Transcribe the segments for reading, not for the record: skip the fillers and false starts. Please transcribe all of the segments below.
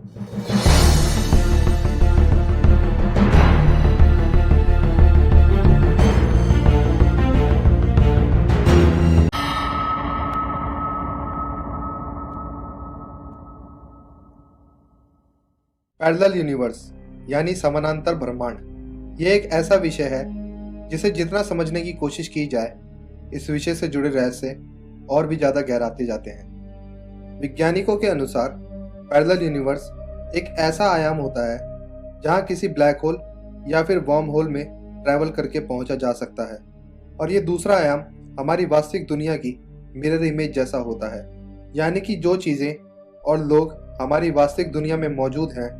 Parallel universe यानी समानांतर ब्रह्मांड ये एक ऐसा विषय है जिसे जितना समझने की कोशिश की जाए इस विषय से जुड़े रहस्य और भी ज़्यादा गहराते जाते हैं। वैज्ञानिकों के अनुसार पैरेलल यूनिवर्स एक ऐसा आयाम होता है जहां किसी ब्लैक होल या फिर वर्म होल में ट्रैवल करके पहुंचा जा सकता है और ये दूसरा आयाम हमारी वास्तविक दुनिया की मिरर इमेज जैसा होता है, यानी कि जो चीज़ें और लोग हमारी वास्तविक दुनिया में मौजूद हैं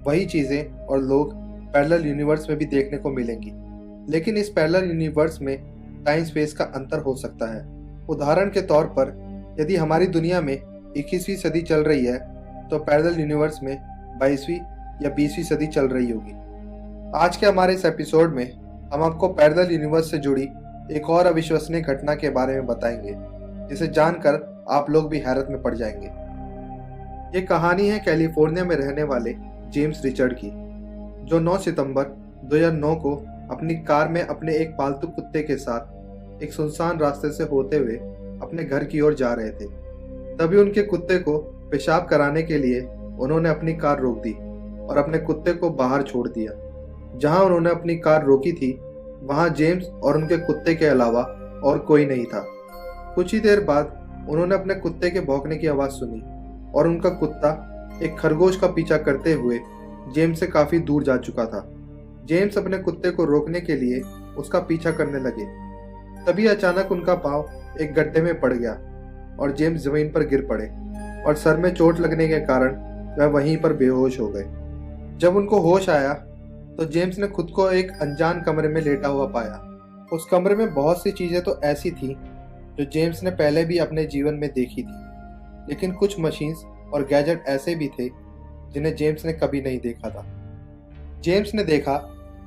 वही चीज़ें और लोग पैरेलल यूनिवर्स में भी देखने को मिलेंगी। लेकिन इस पैरेलल यूनिवर्स में टाइम स्पेस का अंतर हो सकता है। उदाहरण के तौर पर यदि हमारी दुनिया में 21वीं सदी चल रही है तो पैरेलल यूनिवर्स में 22वीं या 20वीं सदी चल रही होगी। आज के हमारे इस एपिसोड में हम आपको पैरेलल यूनिवर्स से जुड़ी एक और अविश्वसनीय घटना के बारे में बताएंगे जिसे जानकर आप लोग भी हैरत में पड़ जाएंगे। ये कहानी है कैलिफोर्निया में रहने वाले जेम्स रिचर्ड की, जो 9 सितंबर 2009 को अपनी कार में अपने एक पालतू कुत्ते के साथ एक सुनसान रास्ते से होते हुए अपने घर की ओर जा रहे थे। तभी उनके कुत्ते को पेशाब कराने के लिए उन्होंने अपनी कार रोक दी और अपने कुत्ते को बाहर छोड़ दिया। जहां उन्होंने अपनी कार रोकी थी वहां जेम्स और उनके कुत्ते के अलावा और कोई नहीं था। कुछ ही देर बाद उन्होंने अपने कुत्ते के भौंकने की आवाज़ सुनी और उनका कुत्ता एक खरगोश का पीछा करते हुए जेम्स से काफी दूर जा चुका था। जेम्स अपने कुत्ते को रोकने के लिए उसका पीछा करने लगे। तभी अचानक उनका पांव एक गड्ढे में पड़ गया और जेम्स जमीन पर गिर पड़े और सर में चोट लगने के कारण वह वहीं पर बेहोश हो गए। जब उनको होश आया तो जेम्स ने खुद को एक अनजान कमरे में लेटा हुआ पाया। उस कमरे में बहुत सी चीजें तो ऐसी थी जो जेम्स ने पहले भी अपने जीवन में देखी थी, लेकिन कुछ मशीन्स और गैजेट ऐसे भी थे जिन्हें जेम्स ने कभी नहीं देखा था। जेम्स ने देखा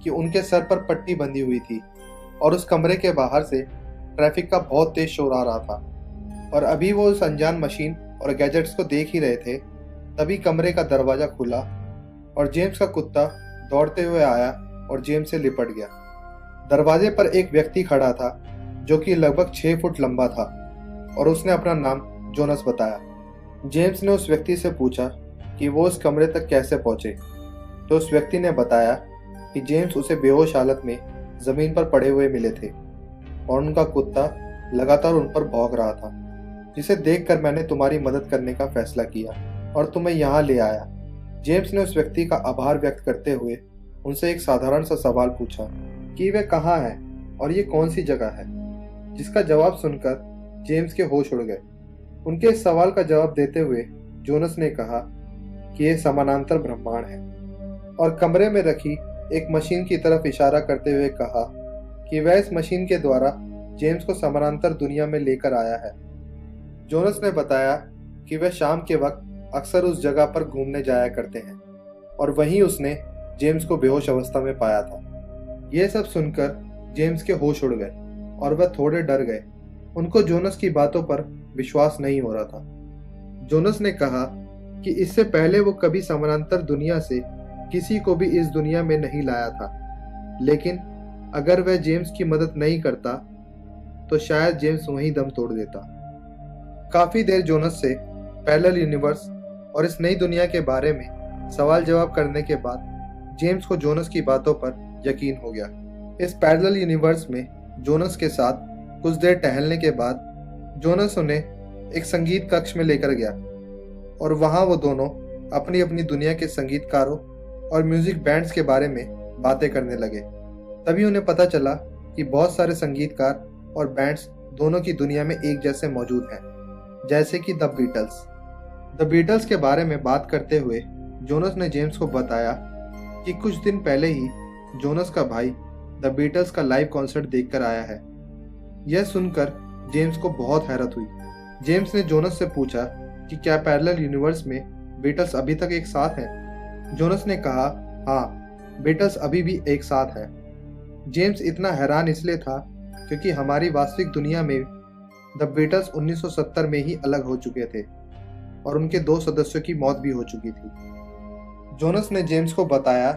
कि उनके सर पर पट्टी बंधी हुई थी और उस कमरे के बाहर से ट्रैफिक का बहुत तेज शोर आ रहा था और अभी वो उस अनजान मशीन और गैजेट्स को देख ही रहे थे, तभी कमरे का दरवाजा खुला और जेम्स का कुत्ता दौड़ते हुए आया और जेम्स से लिपट गया। दरवाजे पर एक व्यक्ति खड़ा था जो कि लगभग 6 फुट लंबा था और उसने अपना नाम जोनस बताया। जेम्स ने उस व्यक्ति से पूछा कि वो उस कमरे तक कैसे पहुंचे, तो उस व्यक्ति ने बताया कि जेम्स उसे बेहोश हालत में जमीन पर पड़े हुए मिले थे और उनका कुत्ता लगातार उन पर भौंक रहा था, जिसे देखकर मैंने तुम्हारी मदद करने का फैसला किया और तुम्हें यहाँ ले आया। जेम्स ने उस व्यक्ति का आभार व्यक्त करते हुए उनसे एक साधारण सा सवाल पूछा कि वे कहाँ है और ये कौन सी जगह है, जिसका जवाब सुनकर जेम्स के होश उड़ गए। उनके इस सवाल का जवाब देते हुए जोनस ने कहा कि यह समानांतर ब्रह्मांड है और कमरे में रखी एक मशीन की तरफ इशारा करते हुए कहा कि वह इस मशीन के द्वारा जेम्स को समानांतर दुनिया में लेकर आया है। जोनस ने बताया कि वह शाम के वक्त अक्सर उस जगह पर घूमने जाया करते हैं और वहीं उसने जेम्स को बेहोश अवस्था में पाया था। यह सब सुनकर जेम्स के होश उड़ गए और वह थोड़े डर गए। उनको जोनस की बातों पर विश्वास नहीं हो रहा था। जोनस ने कहा कि इससे पहले वो कभी समानांतर दुनिया से किसी को भी इस दुनिया में नहीं लाया था, लेकिन अगर वह जेम्स की मदद नहीं करता तो शायद जेम्स वहीं दम तोड़ देता। काफी देर जोनस से पैरेलल यूनिवर्स और इस नई दुनिया के बारे में सवाल जवाब करने के बाद जेम्स को जोनस की बातों पर यकीन हो गया। इस पैरेलल यूनिवर्स में जोनस के साथ कुछ देर टहलने के बाद जोनस उन्हें एक संगीत कक्ष में लेकर गया और वहां वो दोनों अपनी अपनी दुनिया के संगीतकारों और म्यूजिक बैंड्स के बारे में बातें करने लगे। तभी उन्हें पता चला कि बहुत सारे संगीतकार और बैंड्स दोनों की दुनिया में एक जैसे मौजूद हैं, जैसे कि द बीटल्स। द बीटल्स के बारे में बात करते हुए जोनस ने जेम्स को बताया कि कुछ दिन पहले ही जोनस का भाई द बीटल्स का लाइव कॉन्सर्ट देखकर आया है। यह सुनकर जेम्स को बहुत हैरत हुई। जेम्स ने जोनस से पूछा कि क्या पैरेलल यूनिवर्स में बीटल्स अभी तक एक साथ हैं? जोनस ने कहा, हाँ, बीटल्स अभी भी एक साथ हैं। जेम्स इतना हैरान इसलिए था क्योंकि हमारी वास्तविक दुनिया में द बीटल्स 1970 में ही अलग हो चुके थे और उनके 2 सदस्यों की मौत भी हो चुकी थी। जोनस ने जेम्स को बताया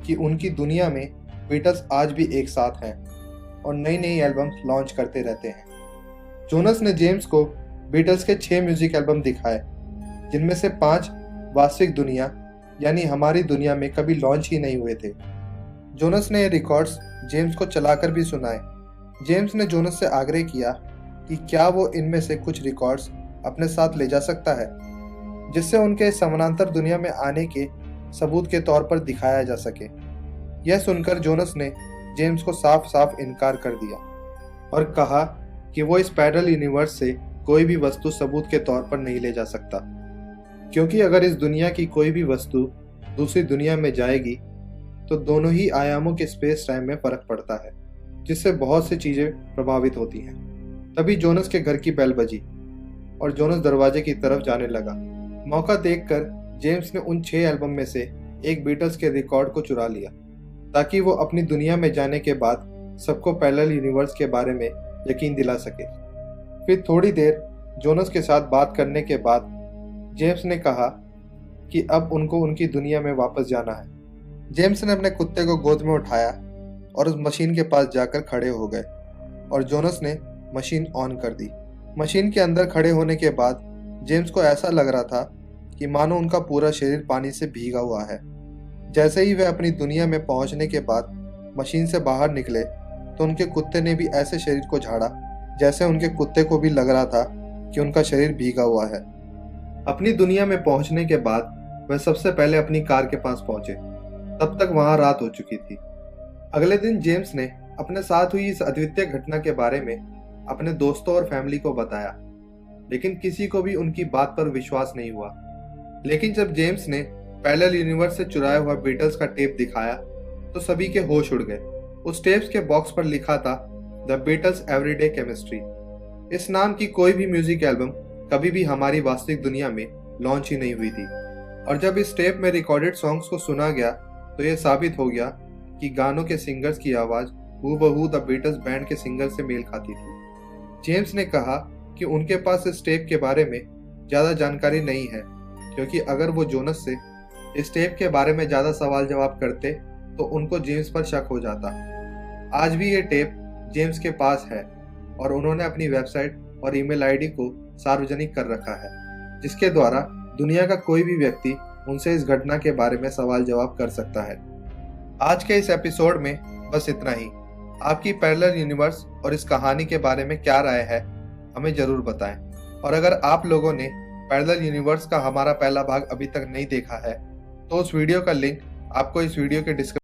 कि उनकी दुनिया में बीटल्स आज भी एक साथ हैं और नई नई एल्बम्स लॉन्च करते रहते हैं। जोनस ने जेम्स को बीटल्स के 6 म्यूजिक एल्बम दिखाए, जिनमें से 5 वास्तविक दुनिया यानी हमारी दुनिया में कभी लॉन्च ही नहीं हुए थे। जोनस ने ये रिकॉर्ड्स जेम्स को चलाकर भी सुनाए। जेम्स ने जोनस से आग्रह किया कि क्या वो इनमें से कुछ रिकॉर्ड्स अपने साथ ले जा सकता है, जिससे उनके समानांतर दुनिया में आने के सबूत के तौर पर दिखाया जा सके। यह सुनकर जोनस ने जेम्स को साफ साफ इनकार कर दिया और कहा कि वो इस पैरेलल यूनिवर्स से कोई भी वस्तु सबूत के तौर पर नहीं ले जा सकता, क्योंकि अगर इस दुनिया की कोई भी वस्तु दूसरी दुनिया में जाएगी तो दोनों ही आयामों के स्पेस टाइम में फर्क पड़ता है, जिससे बहुत सी चीजें प्रभावित होती हैं। तभी जोनस के घर की बेल बजी और जोनस दरवाजे की तरफ जाने लगा। मौका देखकर जेम्स ने उन 6 एल्बम में से एक बीटल्स के रिकॉर्ड को चुरा लिया, ताकि वो अपनी दुनिया में जाने के बाद सबको पैरेलल यूनिवर्स के बारे में यकीन दिला सके। फिर थोड़ी देर जोनस के साथ बात करने के बाद जेम्स ने कहा कि अब उनको उनकी दुनिया में वापस जाना है। जेम्स ने अपने कुत्ते को गोद में उठाया और उस मशीन के पास जाकर खड़े हो गए और जोनस ने मशीन ऑन कर दी। मशीन के अंदर खड़े होने के बाद जेम्स को ऐसा लग रहा था कि मानो उनका पूरा शरीर पानी से भीगा हुआ है। जैसे ही वे अपनी दुनिया में पहुंचने के बाद मशीन से बाहर निकले तो उनके कुत्ते ने भी ऐसे शरीर को झाड़ा जैसे उनके कुत्ते को भी लग रहा था कि उनका शरीर भीगा हुआ है। अपनी दुनिया में पहुंचने के बाद वह सबसे पहले अपनी कार के पास पहुंचे। तब तक वहां रात हो चुकी थी। अगले दिन जेम्स ने अपने साथ हुई इस अद्वितीय घटना के बारे में अपने दोस्तों और फैमिली को बताया, लेकिन किसी को भी उनकी बात पर विश्वास नहीं हुआ। लेकिन जब जेम्स ने पैरेलल यूनिवर्स से चुराया हुआ बीटल्स का टेप दिखाया तो सभी के होश उड़ गए। उस टेप्स के बॉक्स पर लिखा था द बीटल्स एवरीडे केमिस्ट्री। इस नाम की कोई भी म्यूजिक एल्बम कभी भी हमारी वास्तविक दुनिया में लॉन्च ही नहीं हुई थी। और जब इस टेप में रिकॉर्डेड सॉन्ग्स को सुना गया तो यह साबित हो गया कि गानों के सिंगर्स की आवाज हूबहू द बीटल्स बैंड के सिंगर से मेल खाती थी। जेम्स ने कहा कि उनके पास इस टेप के बारे में ज्यादा जानकारी नहीं है, क्योंकि अगर वो जोनस से इस टेप के बारे में ज्यादा सवाल जवाब करते तो उनको जेम्स पर शक हो जाता। आज भी ये टेप जेम्स के पास है और उन्होंने अपनी वेबसाइट और ईमेल आईडी को सार्वजनिक कर रखा है, जिसके द्वारा दुनिया का कोई भी व्यक्ति उनसे इस घटना के बारे में सवाल जवाब कर सकता है। आज के इस एपिसोड में बस इतना ही। आपकी पैरेलल यूनिवर्स और इस कहानी के बारे में क्या राय है, हमें जरूर बताएं। और अगर आप लोगों ने पैरेलल यूनिवर्स का हमारा पहला भाग अभी तक नहीं देखा है तो उस वीडियो का लिंक आपको इस वीडियो के डिस्क्रिप्शन